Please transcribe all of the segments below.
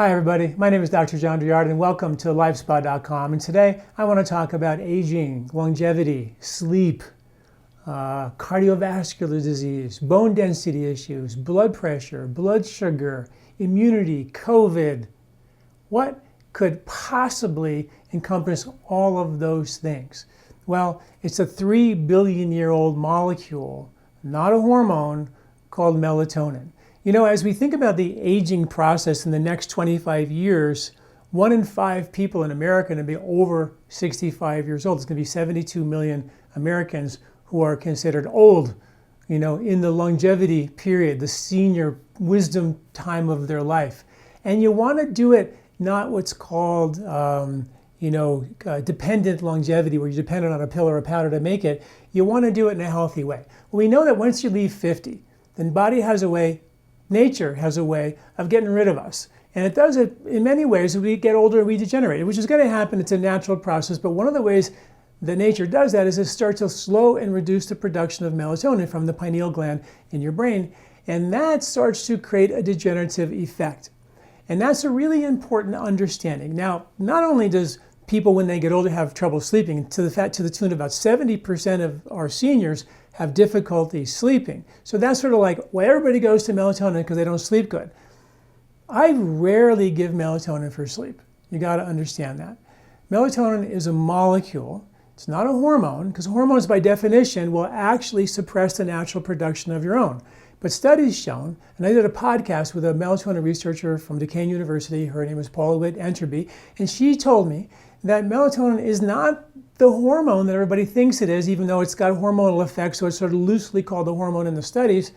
Hi everybody, my name is Dr. John Douillard and welcome to LifeSpa.com. And today I want to talk about aging, longevity, sleep, cardiovascular disease, bone density issues, blood pressure, blood sugar, immunity, COVID. What could possibly encompass all of those things? Well, it's a 3 billion year old molecule, not a hormone, called melatonin. You know, as we think about the aging process in the next 25 years, 1 in 5 people in America are going to be over 65 years old. It's going to be 72 million Americans who are considered old, you know, in the longevity period, the senior wisdom time of their life. And you want to do it not what's called, dependent longevity, where you're dependent on a pill or a powder to make it. You want to do it in a healthy way. Well, we know that once you leave 50, then body has a way, nature has a way of getting rid of us. And it does it in many ways. As we get older, we degenerate, which is going to happen. It's a natural process. But one of the ways that nature does that is it starts to slow and reduce the production of melatonin from the pineal gland in your brain. And that starts to create a degenerative effect. And that's a really important understanding. Now, not only does people when they get older have trouble sleeping, to the tune of about 70% of our seniors have difficulty sleeping. So that's sort of like, well, everybody goes to melatonin because they don't sleep good. I rarely give melatonin for sleep. You got to understand that. Melatonin is a molecule. It's not a hormone, because hormones by definition will actually suppress the natural production of your own. But studies shown, and I did a podcast with a melatonin researcher from Duquesne University, her name is Paula Witt-Enterby, and she told me that melatonin is not the hormone that everybody thinks it is, even though it's got hormonal effects, so it's sort of loosely called a hormone in the studies.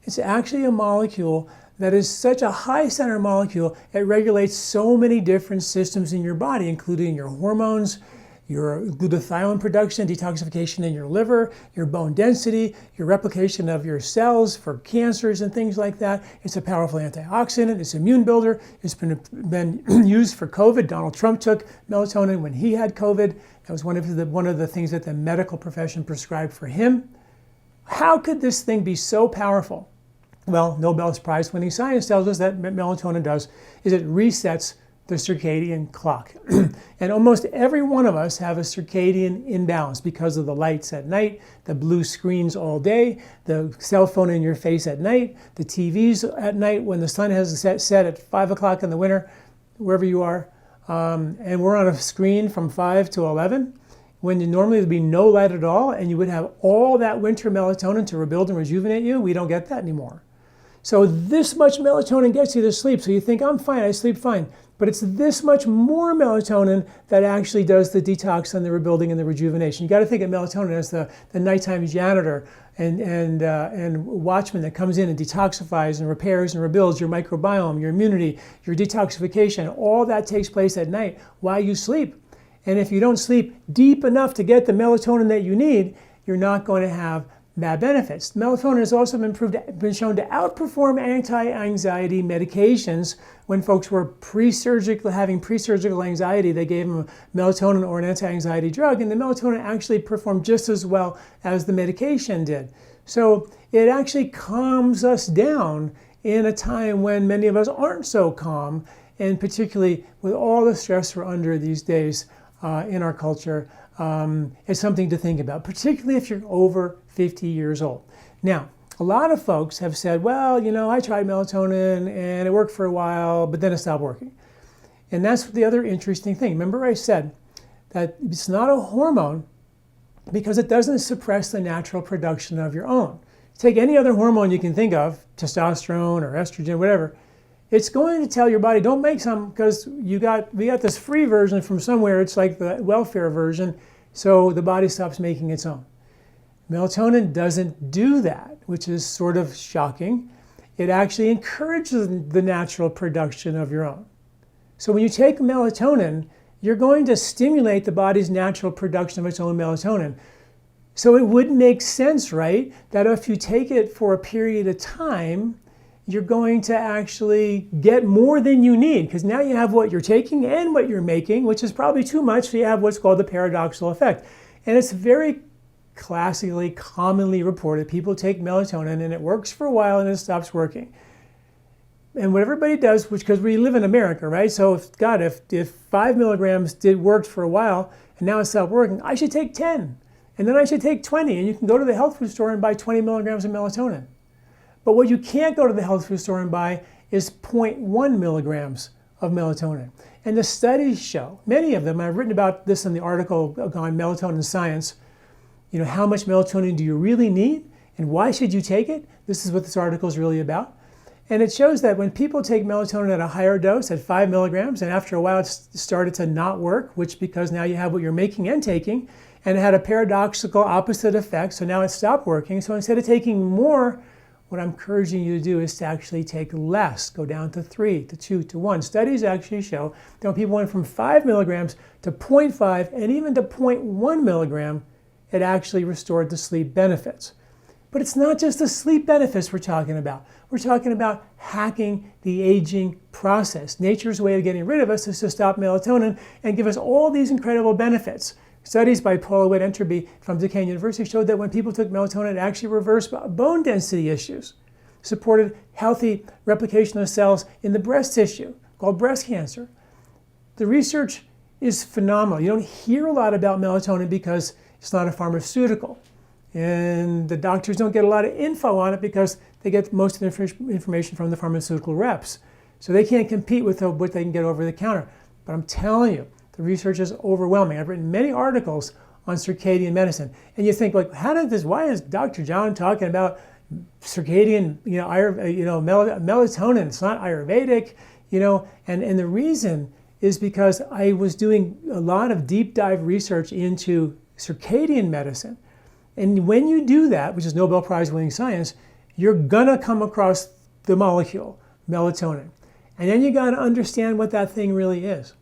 It's actually a molecule that is such a high center molecule, it regulates so many different systems in your body, including your hormones, your glutathione production, detoxification in your liver, your bone density, your replication of your cells for cancers and things like that. It's a powerful antioxidant, it's an immune builder. It's been used for COVID. Donald Trump took melatonin when he had COVID. That was one of the things that the medical profession prescribed for him. How could this thing be so powerful? Well, Nobel Prize winning science tells us that melatonin does is it resets the circadian clock. And almost every one of us have a circadian imbalance because of the lights at night, the blue screens all day, the cell phone in your face at night, the TVs at night when the sun has set at 5 o'clock in the winter, wherever you are. And we're on a screen from 5 to 11, when normally there'd be no light at all, and you would have all that winter melatonin to rebuild and rejuvenate you. We don't get that anymore. So this much melatonin gets you to sleep. So you think, I'm fine, I sleep fine. But it's this much more melatonin that actually does the detox and the rebuilding and the rejuvenation. You got to think of melatonin as the nighttime janitor and watchman that comes in and detoxifies and repairs and rebuilds your microbiome, your immunity, your detoxification. All that takes place at night while you sleep. And if you don't sleep deep enough to get the melatonin that you need, you're not going to have bad benefits. Melatonin has also been shown to outperform anti-anxiety medications. When folks were having pre-surgical anxiety, they gave them melatonin or an anti-anxiety drug, and the melatonin actually performed just as well as the medication did. So it actually calms us down in a time when many of us aren't so calm, and particularly with all the stress we're under these days in our culture. It's something to think about, particularly if you're over 50 years old. Now, a lot of folks have said, well, you know, I tried melatonin and it worked for a while, but then it stopped working. And that's the other interesting thing. Remember I said that it's not a hormone because it doesn't suppress the natural production of your own. Take any other hormone you can think of, testosterone or estrogen, whatever, it's going to tell your body, don't make some, because we got this free version from somewhere. It's like the welfare version, so the body stops making its own. Melatonin doesn't do that, which is sort of shocking. It actually encourages the natural production of your own. So when you take melatonin, you're going to stimulate the body's natural production of its own melatonin. So it would make sense, right, that if you take it for a period of time, you're going to actually get more than you need, because now you have what you're taking and what you're making, which is probably too much, so you have what's called the paradoxical effect. And it's very classically, commonly reported. People take melatonin and it works for a while and it stops working. And what everybody does, which because we live in America, right? So if 5 milligrams worked for a while and now it stopped working, I should take 10. And then I should take 20. And you can go to the health food store and buy 20 milligrams of melatonin. But what you can't go to the health food store and buy is 0.1 milligrams of melatonin. And the studies show, many of them, I've written about this in the article on melatonin science, how much melatonin do you really need and why should you take it? This is what this article is really about. And it shows that when people take melatonin at a higher dose, at 5 milligrams, and after a while it started to not work, which because now you have what you're making and taking, and it had a paradoxical opposite effect, so now it stopped working. So instead of taking more, what I'm encouraging you to do is to actually take less, go down to 3, to 2, to 1. Studies actually show that when people went from 5 milligrams to 0.5 and even to 0.1 milligram, it actually restored the sleep benefits. But it's not just the sleep benefits we're talking about. We're talking about hacking the aging process. Nature's way of getting rid of us is to stop melatonin and give us all these incredible benefits. Studies by Paula Witt-Enterby from Duquesne University showed that when people took melatonin, it actually reversed bone density issues, supported healthy replication of cells in the breast tissue, called breast cancer. The research is phenomenal. You don't hear a lot about melatonin because it's not a pharmaceutical. And the doctors don't get a lot of info on it because they get most of the information from the pharmaceutical reps. So they can't compete with what they can get over the counter. But I'm telling you, the research is overwhelming. I've written many articles on circadian medicine. And you think, why is Dr. John talking about circadian, melatonin? It's not Ayurvedic, and the reason is because I was doing a lot of deep dive research into circadian medicine. And when you do that, which is Nobel Prize winning science, you're gonna come across the molecule, melatonin. And then you gotta understand what that thing really is.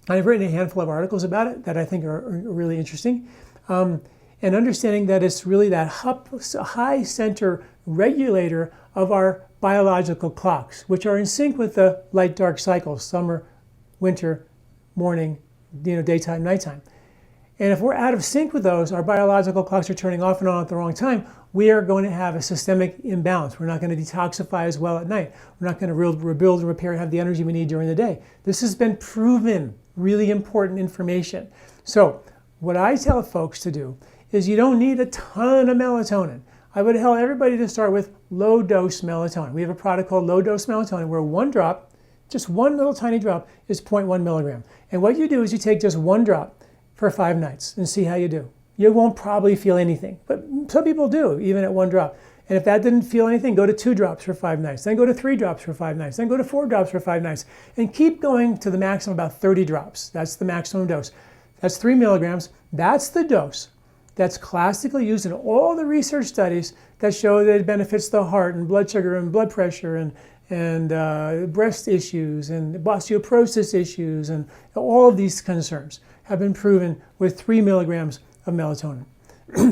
I've written a handful of articles about it that I think are really interesting. And understanding that it's really that high center regulator of our biological clocks, which are in sync with the light-dark cycles, summer, winter, morning, daytime, nighttime. And if we're out of sync with those, our biological clocks are turning off and on at the wrong time, we are going to have a systemic imbalance. We're not going to detoxify as well at night. We're not going to rebuild and repair and have the energy we need during the day. This has been proven, really important information. So what I tell folks to do is you don't need a ton of melatonin. I would tell everybody to start with low dose melatonin. We have a product called low dose melatonin where one drop, just one little tiny drop, is 0.1 milligram. And what you do is you take just one drop for 5 nights and see how you do. You won't probably feel anything, but some people do, even at one drop. And if that didn't feel anything, go to 2 drops for 5 nights, then go to 3 drops for 5 nights, then go to 4 drops for 5 nights, and keep going to the maximum, about 30 drops. That's the maximum dose. That's 3 milligrams. That's the dose that's classically used in all the research studies that show that it benefits the heart and blood sugar and blood pressure and breast issues and osteoporosis issues, and all of these concerns have been proven with 3 milligrams of melatonin.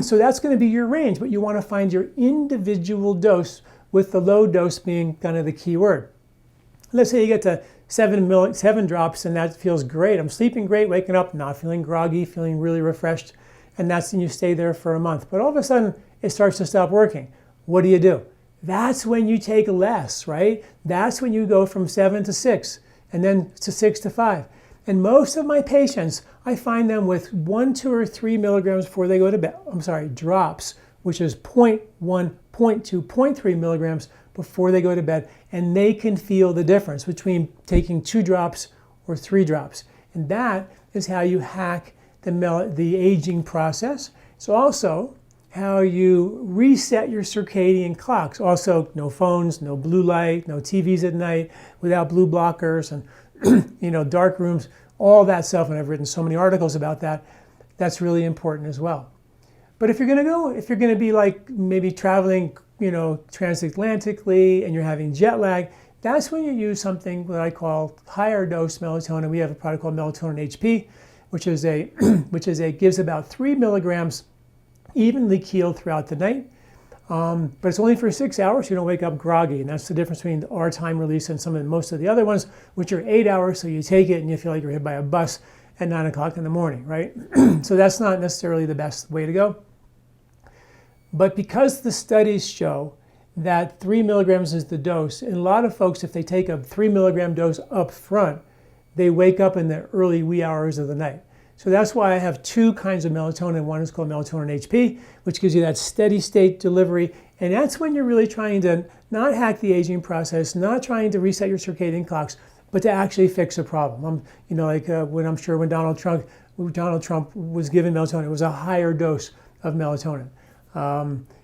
So that's going to be your range, but you want to find your individual dose, with the low dose being kind of the key word. Let's say you get to 7 drops and that feels great. I'm sleeping great, waking up, not feeling groggy, feeling really refreshed, and that's when you stay there for a month. But all of a sudden, it starts to stop working. What do? That's when you take less, right? That's when you go from 7 to 6, and then to 6 to 5. And most of my patients, I find them with 1, 2, or 3 milligrams before they go to bed. Drops, which is 0.1, 0.2, 0.3 milligrams before they go to bed. And they can feel the difference between taking 2 drops or 3 drops. And that is how you hack the aging process. It's also how you reset your circadian clocks. Also, no phones, no blue light, no TVs at night, without blue blockers, and dark rooms, all that stuff, and I've written so many articles about that. That's really important as well. But if you're going to be like maybe traveling, transatlantically, and you're having jet lag, that's when you use something that I call higher dose melatonin. We have a product called melatonin HP, which gives about 3 milligrams evenly keeled throughout the night. But it's only for 6 hours, so you don't wake up groggy. And that's the difference between our time release and most of the other ones, which are 8 hours, so you take it and you feel like you're hit by a bus at 9 o'clock in the morning, right? So that's not necessarily the best way to go. But because the studies show that 3 milligrams is the dose. And a lot of folks, if they take a 3 milligram dose up front, they wake up in the early wee hours of the night. So that's why I have two kinds of melatonin. One is called melatonin HP, which gives you that steady state delivery. And that's when you're really trying to not hack the aging process, not trying to reset your circadian clocks, but to actually fix a problem. When Donald Trump was given melatonin, it was a higher dose of melatonin.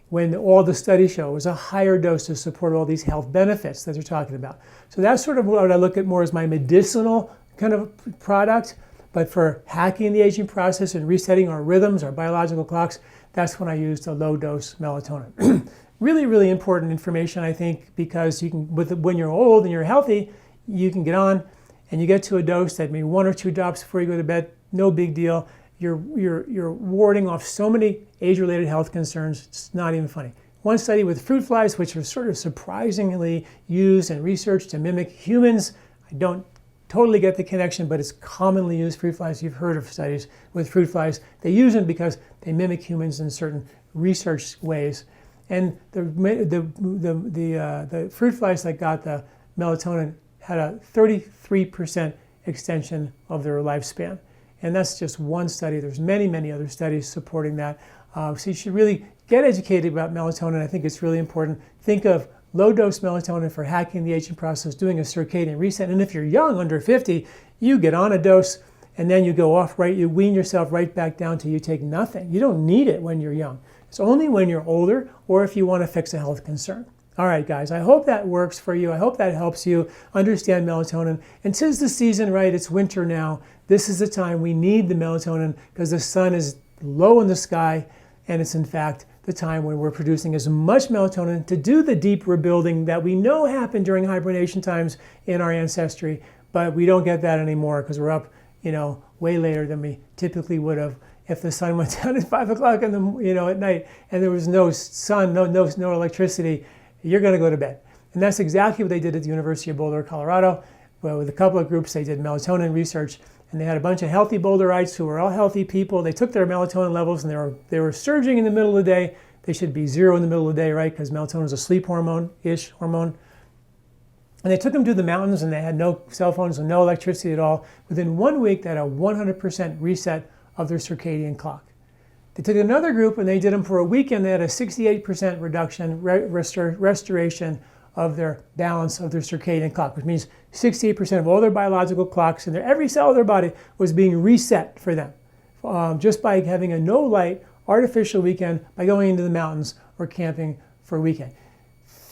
When all the studies show it was a higher dose to support all these health benefits that they're talking about. So that's sort of what I look at more as my medicinal kind of product. But for hacking the aging process and resetting our rhythms, our biological clocks, that's when I use the low dose melatonin. Really, really important information, I think, because you can, when you're old and you're healthy, you can get on and you get to a dose that maybe 1 or 2 drops before you go to bed, no big deal. You're warding off so many age-related health concerns, it's not even funny. One study with fruit flies, which are sort of surprisingly used and researched to mimic humans. I don't totally get the connection, but it's commonly used, fruit flies. You've heard of studies with fruit flies. They use them because they mimic humans in certain research ways. And the fruit flies that got the melatonin had a 33% extension of their lifespan. And that's just one study. There's many, many other studies supporting that. So you should really get educated about melatonin. I think it's really important. Think of low-dose melatonin for hacking the aging process, doing a circadian reset. And if you're young, under 50, you get on a dose and then you go off, right? You wean yourself right back down till you take nothing. You don't need it when you're young. It's only when you're older or if you want to fix a health concern. All right, guys, I hope that works for you. I hope that helps you understand melatonin. And 'tis the season, right? It's winter now. This is the time we need the melatonin because the sun is low in the sky, and it's in fact the time when we're producing as much melatonin to do the deep rebuilding that we know happened during hibernation times in our ancestry, but we don't get that anymore because we're up, way later than we typically would have if the sun went down at 5 o'clock in the, at night and there was no sun, no electricity. You're going to go to bed. And that's exactly what they did at the University of Boulder, Colorado. Well, with a couple of groups, they did melatonin research, and they had a bunch of healthy Boulderites who were all healthy people. They took their melatonin levels, and they were surging in the middle of the day. They should be 0 in the middle of the day, right? Because melatonin is a sleep hormone-ish hormone. And they took them to the mountains, and they had no cell phones and no electricity at all. Within 1 week, they had a 100% reset of their circadian clock. They took another group and they did them for a weekend. They had a 68% reduction, restoration of their balance of their circadian clock, which means 68% of all their biological clocks in every cell of their body was being reset for them just by having a no light artificial weekend by going into the mountains or camping for a weekend.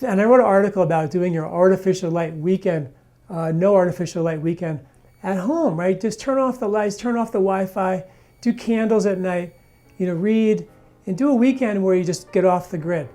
And I wrote an article about doing your artificial light weekend, no artificial light weekend at home, right? Just turn off the lights, turn off the Wi-Fi, do candles at night, read, and do a weekend where you just get off the grid.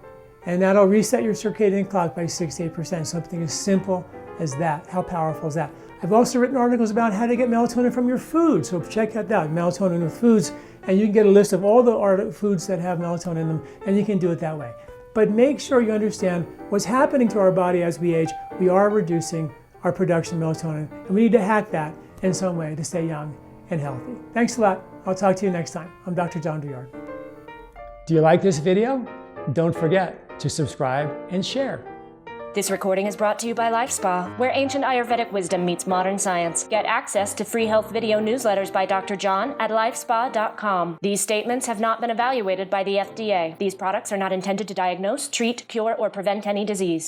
And that'll reset your circadian clock by 68%. Something as simple as that. How powerful is that? I've also written articles about how to get melatonin from your food. So check that out, melatonin with foods, and you can get a list of all the foods that have melatonin in them, and you can do it that way. But make sure you understand what's happening to our body as we age. We are reducing our production of melatonin, and we need to hack that in some way to stay young and healthy. Thanks a lot. I'll talk to you next time. I'm Dr. John Douillard. Do you like this video? Don't forget to subscribe and share. This recording is brought to you by LifeSpa, where ancient Ayurvedic wisdom meets modern science. Get access to free health video newsletters by Dr. John at lifespa.com. These statements have not been evaluated by the FDA. These products are not intended to diagnose, treat, cure, or prevent any disease.